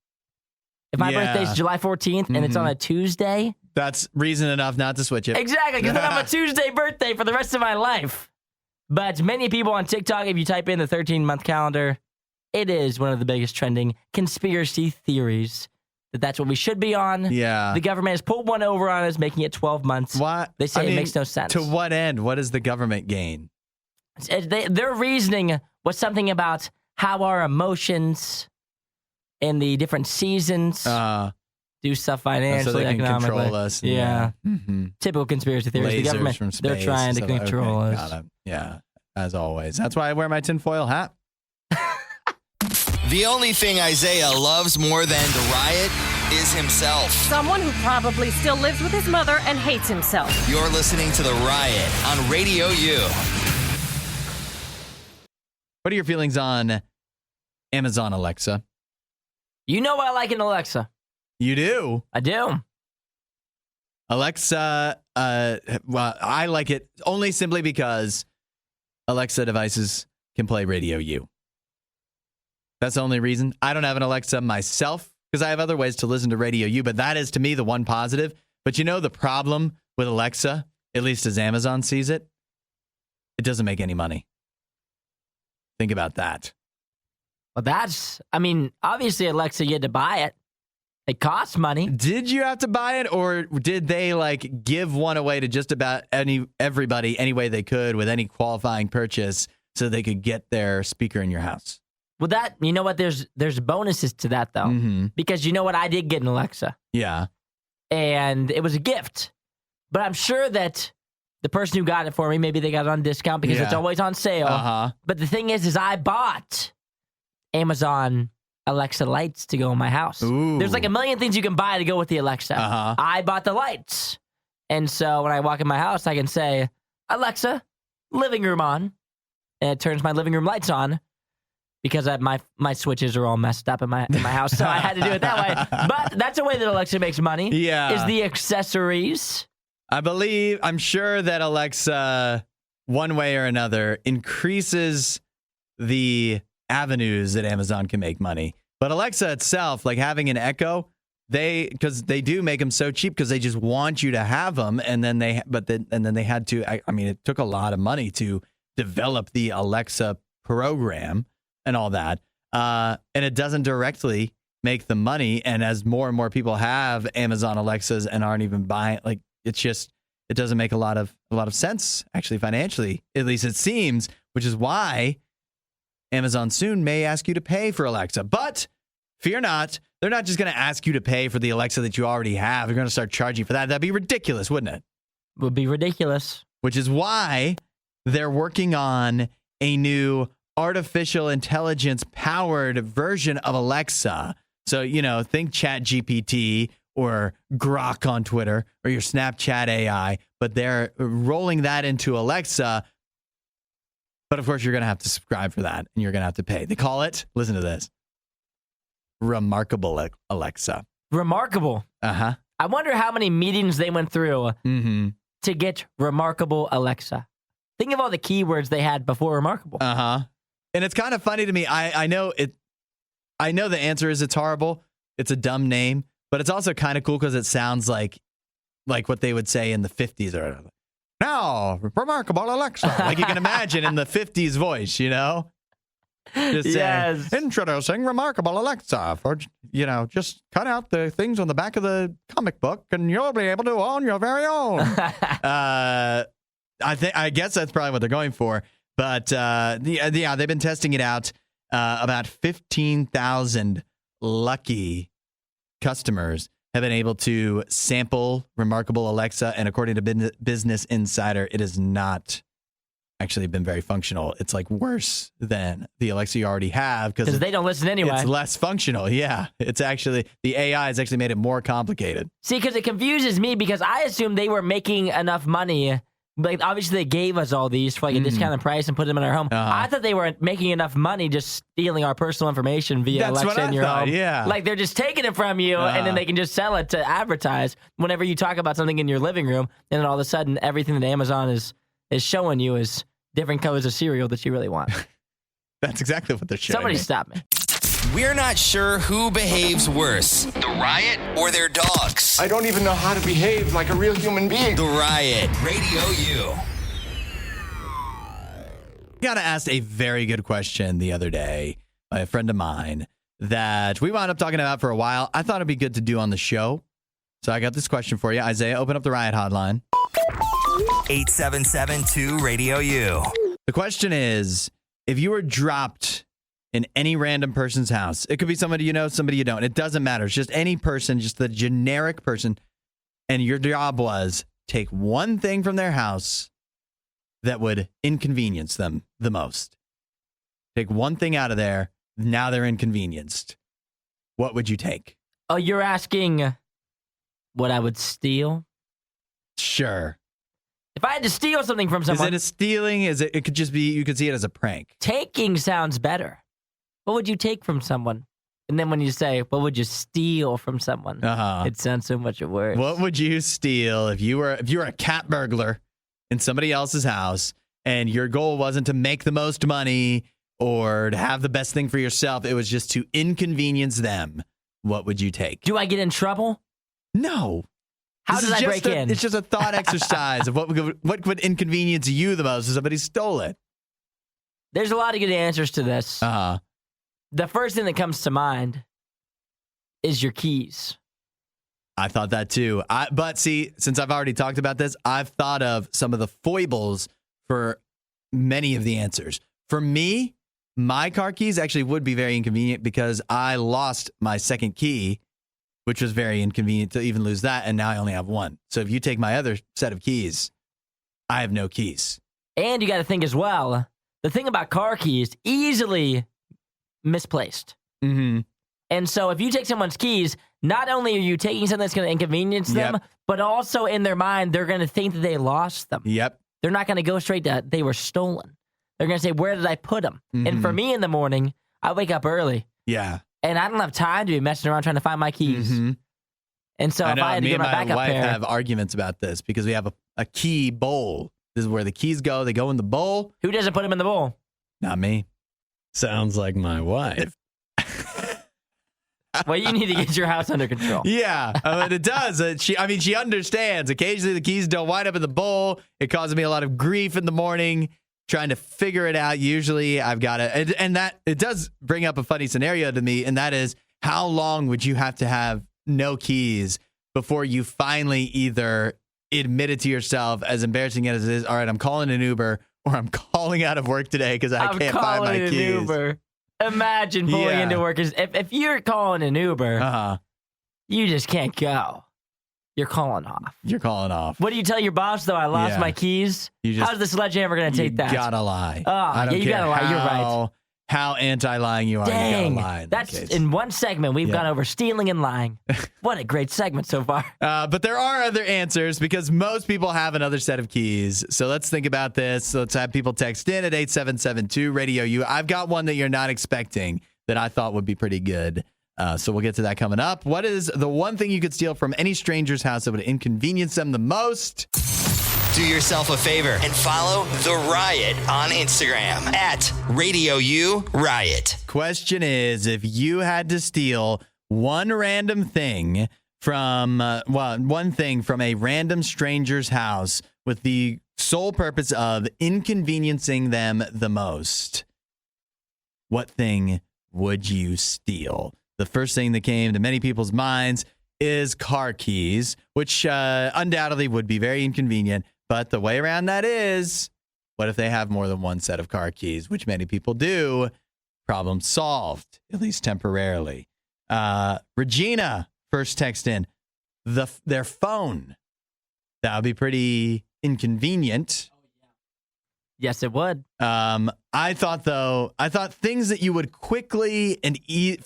If my birthday's July 14th and it's on a Tuesday. That's reason enough not to switch it. Exactly, because then I'm a Tuesday birthday for the rest of my life. But many people on TikTok, if you type in the 13-month calendar, it is one of the biggest trending conspiracy theories. That's what we should be on. Yeah. The government has pulled one over on us, making it 12 months. What? They say it makes no sense. To what end? What does the government gain? Their reasoning was something about how our emotions in the different seasons do stuff financially, so they can economically. Control us. Yeah. Mm-hmm. Typical conspiracy theories. Lasers The government, from space, they're trying to control us. Got it. Yeah, as always. That's why I wear my tinfoil hat. The only thing Isaiah loves more than the riot is himself. Someone who probably still lives with his mother and hates himself. You're listening to The Riot on Radio U. What are your feelings on Amazon Alexa? You know I like an Alexa. You do? I do. Alexa, well, I like it only simply because Alexa devices can play Radio U. That's the only reason. I don't have an Alexa myself because I have other ways to listen to Radio U, but that is to me the one positive. But you know the problem with Alexa, at least as Amazon sees it? It doesn't make any money. Think about that. Well, obviously, Alexa, you had to buy it. It costs money. Did you have to buy it, or did they give one away to just about everybody any way they could with any qualifying purchase so they could get their speaker in your house? Well, you know what? There's bonuses to that, though. Mm-hmm. Because you know what? I did get an Alexa. Yeah. And it was a gift. But I'm sure that the person who got it for me, maybe they got it on discount because it's always on sale. Uh-huh. But the thing is I bought Amazon Alexa lights to go in my house. Ooh. There's a million things you can buy to go with the Alexa. Uh-huh. I bought the lights. And so when I walk in my house, I can say, Alexa, living room on. And it turns my living room lights on because my switches are all messed up in my house. So I had to do it that way. But that's a way that Alexa makes money. Yeah. Is the accessories. I'm sure that Alexa, one way or another, increases the avenues that Amazon can make money. But Alexa itself, having an Echo, because they do make them so cheap because they just want you to have them, and then they had to. It took a lot of money to develop the Alexa program and all that, and it doesn't directly make the money. And as more and more people have Amazon Alexas and aren't even buying, it doesn't make a lot of sense actually financially. At least it seems, which is why Amazon soon may ask you to pay for Alexa. But fear not, they're not just going to ask you to pay for the Alexa that you already have. They're going to start charging for that. That'd be ridiculous, wouldn't it? Would be ridiculous. Which is why they're working on a new artificial intelligence powered version of Alexa. So, think ChatGPT or Grok on Twitter or your Snapchat AI, but they're rolling that into Alexa. But of course, you're going to have to subscribe for that, and you're going to have to pay. They call it, listen to this, Remarkable Alexa. Remarkable. Uh-huh. I wonder how many meetings they went through to get Remarkable Alexa. Think of all the keywords they had before Remarkable. Uh-huh. And it's kind of funny to me. I know the answer is it's horrible. It's a dumb name, but it's also kind of cool because it sounds like what they would say in the 50s or whatever. Now, Remarkable Alexa. You can imagine in the 50s voice, Just yes. saying, introducing Remarkable Alexa for, just cut out the things on the back of the comic book and you'll be able to own your very own. I guess that's probably what they're going for. But they've been testing it out. About 15,000 lucky customers have been able to sample Remarkable Alexa, and according to Business Insider, it has not actually been very functional. It's worse than the Alexa you already have because they don't listen anyway. It's less functional. Yeah, it's actually the AI has actually made it more complicated. See, because it confuses me because I assumed they were making enough money. Obviously, they gave us all these for a discounted price and put them in our home. I thought they weren't making enough money just stealing our personal information via Alexa in your home. Yeah. They're just taking it from you and then they can just sell it to advertise whenever you talk about something in your living room. And then all of a sudden, everything that Amazon is showing you is different colors of cereal that you really want. That's exactly what they're showing. Somebody me. stop me. We're not sure who behaves worse, the Riot or their dogs. I don't even know how to behave like a real human being. The Riot, Radio U. Got asked a very good question the other day by a friend of mine that we wound up talking about for a while. I thought it'd be good to do on the show. So I got this question for you. Isaiah, open up the Riot hotline. 877-2-RADIO-U. The question is, if you were dropped in any random person's house, it could be somebody you know, somebody you don't. It doesn't matter. It's just any person, just the generic person. And your job was take one thing from their house that would inconvenience them the most. Take one thing out of there. Now they're inconvenienced. What would you take? Oh, you're asking what I would steal? Sure. If I had to steal something from someone. Is it a stealing? It could just be, you could see it as a prank. Taking sounds better. What would you take from someone? And then when you say, what would you steal from someone? It sounds so much worse. What would you steal if you were a cat burglar in somebody else's house and your goal wasn't to make the most money or to have the best thing for yourself? It was just to inconvenience them. What would you take? Do I get in trouble? No. How did I break in? It's just a thought exercise of what would inconvenience you the most if somebody stole it. There's a lot of good answers to this. The first thing that comes to mind is your keys. I thought that too. But see, since I've already talked about this, I've thought of some of the foibles for many of the answers. For me, my car keys actually would be very inconvenient because I lost my second key, which was very inconvenient to even lose that, and now I only have one. So if you take my other set of keys, I have no keys. And you got to think as well, the thing about car keys, easily misplaced. Mm-hmm. And so if you take someone's keys, not only are you taking something that's going to inconvenience them, but also in their mind, they're going to think that they lost them. Yep. They're not going to go straight to they were stolen. They're going to say, where did I put them? Mm-hmm. And for me in the morning, I wake up early. Yeah. And I don't have time to be messing around trying to find my keys. Mm-hmm. And so if I had to get my backup pair. Me and my wife have arguments about this because we have a key bowl. This is where the keys go. They go in the bowl. Who doesn't put them in the bowl? Not me. Sounds like my wife. Well, you need to get your house under control. Yeah, it does. She understands. Occasionally, the keys don't wind up in the bowl. It causes me a lot of grief in the morning trying to figure it out. Usually, I've got to, and that it does bring up a funny scenario to me, and that is, how long would you have to have no keys before you finally either admit it to yourself, as embarrassing as it is, all right, I'm calling an Uber, or I'm calling out of work today because I can't find my keys. Uber. Imagine pulling into work. If you're calling an Uber, you just can't go. You're calling off. You're calling off. What do you tell your boss, though? I lost my keys. How's the sledgehammer going to take that? You gotta lie. Oh, you gotta lie. You're right. How anti-lying you are. Dang. You gotta lie in That's case. in one segment. We've gone over stealing and lying. What a great segment so far. But there are other answers because most people have another set of keys. So let's think about this. Let's have people text in at 877-2-RADIO-U. I've got one that you're not expecting that I thought would be pretty good. So we'll get to that coming up. What is the one thing you could steal from any stranger's house that would inconvenience them the most? Do yourself a favor and follow The Riot on Instagram at RadioU Riot. Question is, if you had to steal one random thing from one thing from a random stranger's house with the sole purpose of inconveniencing them the most, what thing would you steal? The first thing that came to many people's minds is car keys, which undoubtedly would be very inconvenient. But the way around that is, what if they have more than one set of car keys, which many people do? Problem solved, at least temporarily. Regina first text in their phone. That would be pretty inconvenient. Yes, it would. I thought things that you would quickly and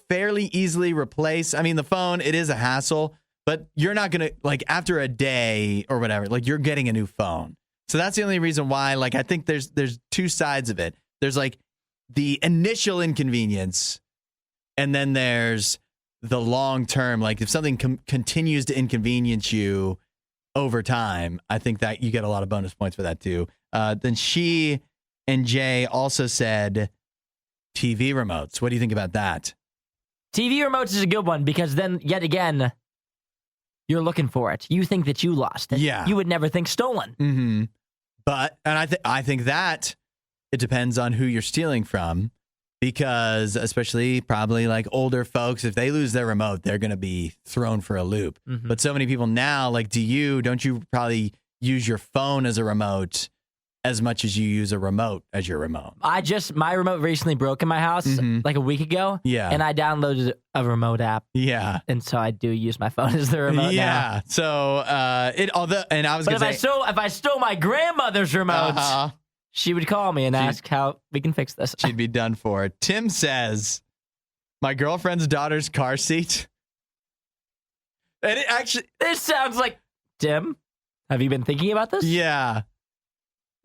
fairly easily replace. I mean, the phone, it is a hassle, but you're not going to, like, after a day or whatever, like, you're getting a new phone. So that's the only reason why, like, I think there's two sides of it. There's, like, the initial inconvenience, and then there's the long term. Like, if something continues to inconvenience you over time, I think that you get a lot of bonus points for that too. Then she And Jay also said TV remotes. What do you think about that? TV remotes is a good one because then, yet again, you're looking for it. You think that you lost it. Yeah. You would never think stolen. Mm-hmm. But, and I think that it depends on who you're stealing from, because especially probably like older folks, if they lose their remote, they're going to be thrown for a loop. Mm-hmm. But so many people now, like, don't you probably use your phone as a remote as much as you use a remote as your remote? My remote recently broke in my house like a week ago. Yeah. And I downloaded a remote app. Yeah. And so I do use my phone as the remote yeah. now. So, and I was going to say, if I stole my grandmother's remote, she would call me and ask how we can fix this. She'd be done for. Tim says, my girlfriend's daughter's car seat. And it actually, this sounds like, Tim, have you been thinking about this? yeah.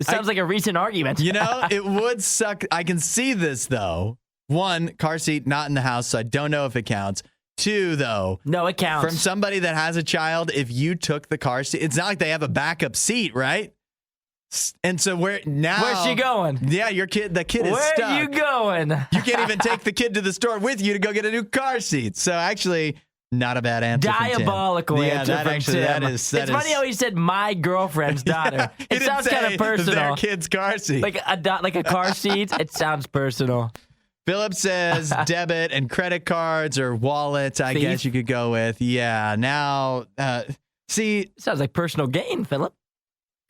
It sounds like a recent argument. You know, it would suck. I can see this, though. One, car seat not in the house, so I don't know if it counts. Two, though. No, it counts. From somebody that has a child, if you took the car seat, it's not like they have a backup seat, right? And so where's she going? Yeah, the kid is stuck. Where are you going? You can't even take the kid to the store with you to go get a new car seat. So actually, not a bad answer. Diabolical answer from Tim. That is. It's funny how he said my girlfriend's daughter. Yeah, it sounds kind of personal. Their kid's car seat. Like a car seat. It sounds personal. Philip says debit and credit cards or wallets, I guess you could go with. Yeah. Now, see. Sounds like personal gain, Philip.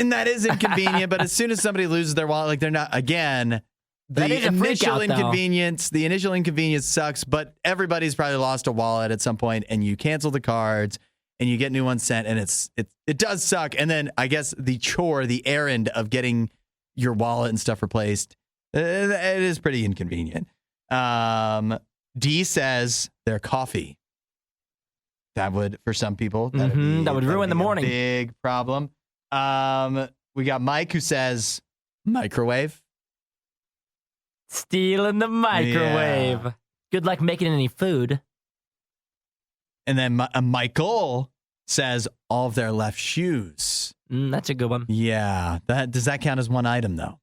And that is inconvenient, but as soon as somebody loses their wallet, like they're not, again, the initial inconvenience sucks, but everybody's probably lost a wallet at some point, and you cancel the cards and you get new ones sent, and it does suck. And then I guess the errand of getting your wallet and stuff replaced, it is pretty inconvenient. D says their coffee. That would, for some people, that would ruin the morning. Big problem. We got Mike who says microwave. Stealing the microwave. Yeah. Good luck making any food. And then Michael says all of their left shoes. That's a good one. Yeah. Does that count as one item, though?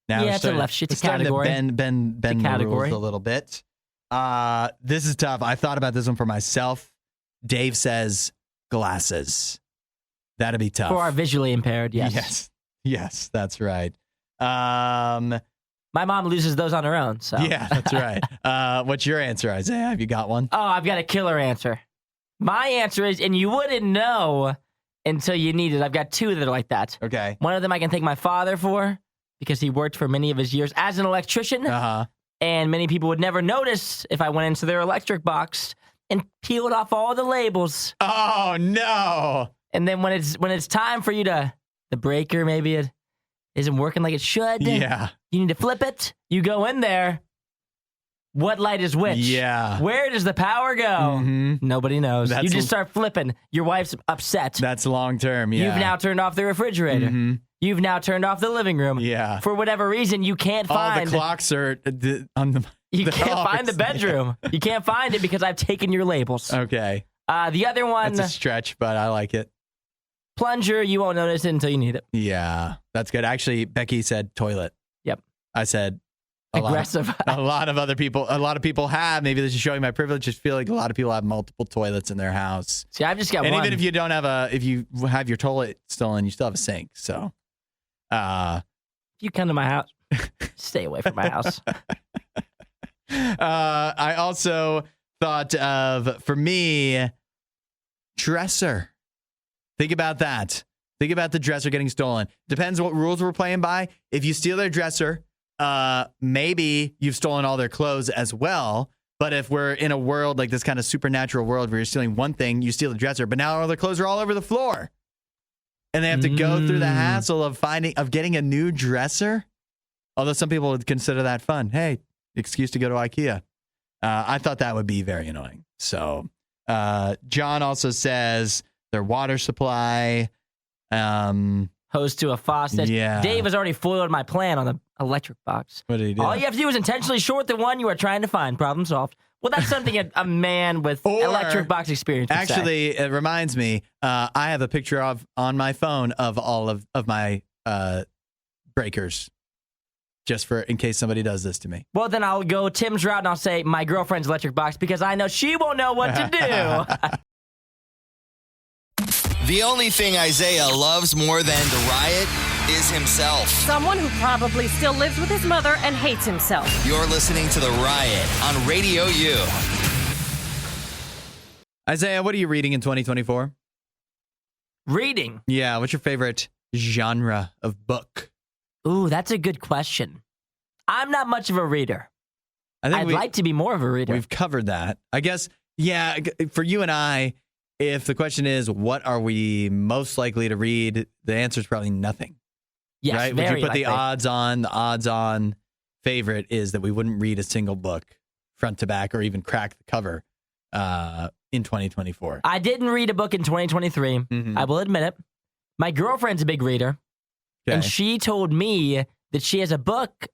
Now it's a left shoe. It's a category. Bend the rules a little bit. This is tough. I thought about this one for myself. Dave says glasses. That'd be tough. For our visually impaired, yes. Yes, that's right. My mom loses those on her own. So yeah, that's right. What's your answer, Isaiah? Have you got one? Oh, I've got a killer answer. My answer is, and you wouldn't know until you need it. I've got two that are like that. Okay. One of them I can thank my father for because he worked for many of his years as an electrician. And many people would never notice if I went into their electric box and peeled off all the labels. Oh, no. And then when it's time for you the breaker, maybe it isn't working like it should. Yeah. You need to flip it. You go in there. What light is which? Yeah. Where does the power go? Mm-hmm. Nobody knows. You just start flipping. Your wife's upset. That's long term, yeah. You've now turned off the refrigerator. Mm-hmm. You've now turned off the living room. Yeah. For whatever reason, you can't find... All the clocks are on the... You can't find the bedroom. You can't find it because I've taken your labels. Okay. The other one... That's a stretch, but I like it. Plunger, you won't notice it until you need it. Yeah, that's good. Actually, Becky said toilet. Yep. I said aggressive. A lot of people have. Maybe this is showing my privilege. Just feel like a lot of people have multiple toilets in their house. See, I've just got one. And even if you have your toilet stolen, you still have a sink. So, if you come to my house, stay away from my house. I also thought of, for me, dresser. Think about that. Think about the dresser getting stolen. Depends what rules we're playing by. If you steal their dresser, maybe you've stolen all their clothes as well. But if we're in a world like this kind of supernatural world where you're stealing one thing, you steal the dresser, but now all their clothes are all over the floor. And they have to go through the hassle of getting a new dresser. Although some people would consider that fun. Hey, excuse to go to IKEA. I thought that would be very annoying. So John also says their water supply. Hose to a faucet. Yeah. Dave has already foiled my plan on the electric box. What did he do? All you have to do is intentionally short the one you are trying to find. Problem solved. Well, that's something a man with electric box experience would actually say. It reminds me, I have a picture on my phone of all of my breakers. just for in case somebody does this to me. Well, then I'll go Tim's route and I'll say my girlfriend's electric box because I know she won't know what to do. The only thing Isaiah loves more than the riot is himself. Someone who probably still lives with his mother and hates himself. You're listening to The Riot on Radio U. Isaiah, what are you reading in 2024? Reading? Yeah, what's your favorite genre of book? Ooh, that's a good question. I'm not much of a reader. I'd like to be more of a reader. We've covered that. I guess, yeah, for you and I, if the question is, what are we most likely to read, the answer is probably nothing. Yes, right? very Would you put likely. the odds on favorite is that we wouldn't read a single book front to back or even crack the cover in 2024. I didn't read a book in 2023. Mm-hmm. I will admit it. My girlfriend's a big reader, and she told me that she has a book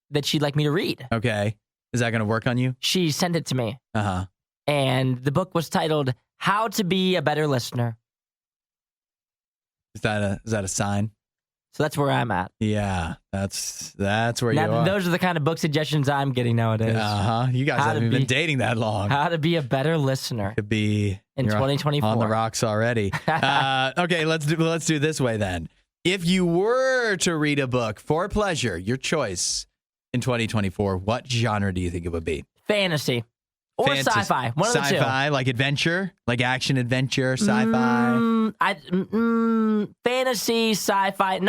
that she'd like me to read. Okay. Is that going to work on you? She sent it to me. Uh-huh. And the book was titled How to Be a Better Listener. Is that a sign? So that's where I'm at. Yeah, that's where you Now, are. those are the kind of book suggestions I'm getting nowadays. Uh-huh. You guys haven't been dating that long. How to be a better listener. Could be in 2024. On the rocks already. Okay, let's do this way then. If you were to read a book for pleasure, your choice in 2024, what genre do you think it would be? Fantasy. Or sci-fi. One of the two. Sci-fi, like adventure, like action adventure, sci-fi. Fantasy, sci-fi. I'm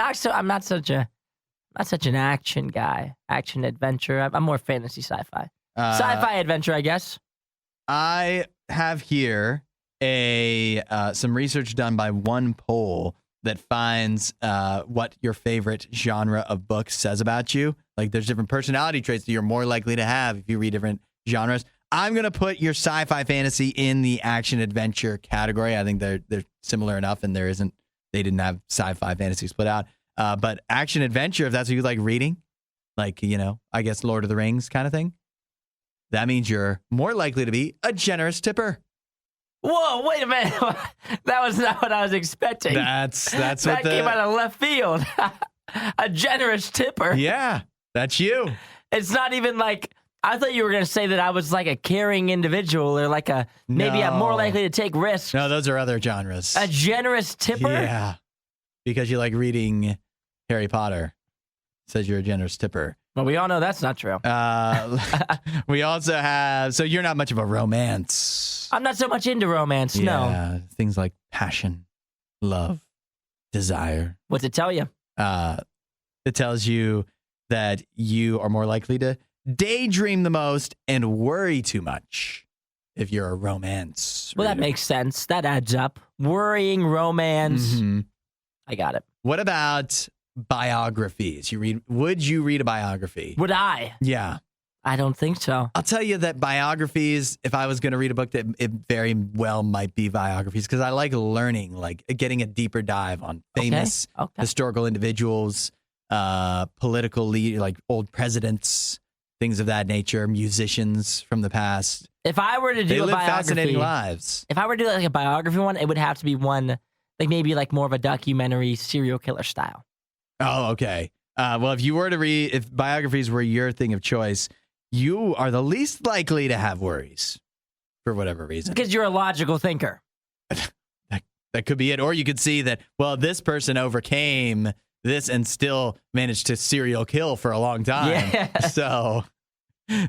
not such an action guy. Action adventure. I'm more fantasy, sci-fi. Sci-fi adventure, I guess. I have here some research done by one poll that finds what your favorite genre of books says about you. Like there's different personality traits that you're more likely to have if you read different genres. I'm going to put your sci-fi fantasy in the action adventure category. I think they're similar enough, and they didn't have sci-fi fantasy split out. But action adventure, if that's what you like reading, like, I guess Lord of the Rings kind of thing, that means you're more likely to be a generous tipper. Whoa, wait a minute. That was not what I was expecting. That's that came out of left field. A generous tipper. Yeah, that's you. It's not even like, I thought you were going to say that I was like a caring individual or like maybe I'm more likely to take risks. No, those are other genres. A generous tipper? Yeah, because you like reading Harry Potter. It says you're a generous tipper. Well, we all know that's not true. We also have, so you're not much of a romance. I'm not so much into romance, no. Things like passion, love, desire. What's it tell you? It tells you that you are more likely to daydream the most and worry too much if you're a romance Well, reader. that makes sense. That adds up. Worrying, romance. Mm-hmm. I got it. What about biographies? Would you read a biography? Would I? Yeah. I don't think so. I'll tell you that biographies, if I was going to read a book, that it very well might be biographies because I like learning, like getting a deeper dive on famous historical individuals, political leaders, like old presidents, things of that nature, musicians from the past. If I were to do they a live biography, fascinating lives. If I were to do like a biography one, it would have to be one, like maybe like more of a documentary serial killer style. Oh, okay. Well, if biographies were your thing of choice, you are the least likely to have worries for whatever reason. Because you're a logical thinker. That could be it. Or you could see that, well, this person overcame this and still managed to serial kill for a long time. Yeah. So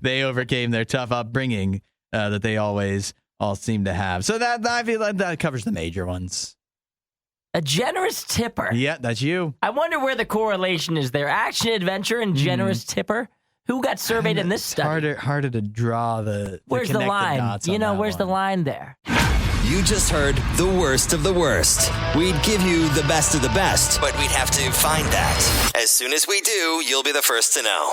they overcame their tough upbringing that they always all seem to have. So that I feel like that covers the major ones. A generous tipper. Yeah, that's you. I wonder where the correlation is there. Action adventure and generous tipper. Who got surveyed in this study? Harder to draw the Where's the line? Where's the line there? You just heard the worst of the worst. We'd give you the best of the best, but we'd have to find that. As soon as we do, you'll be the first to know.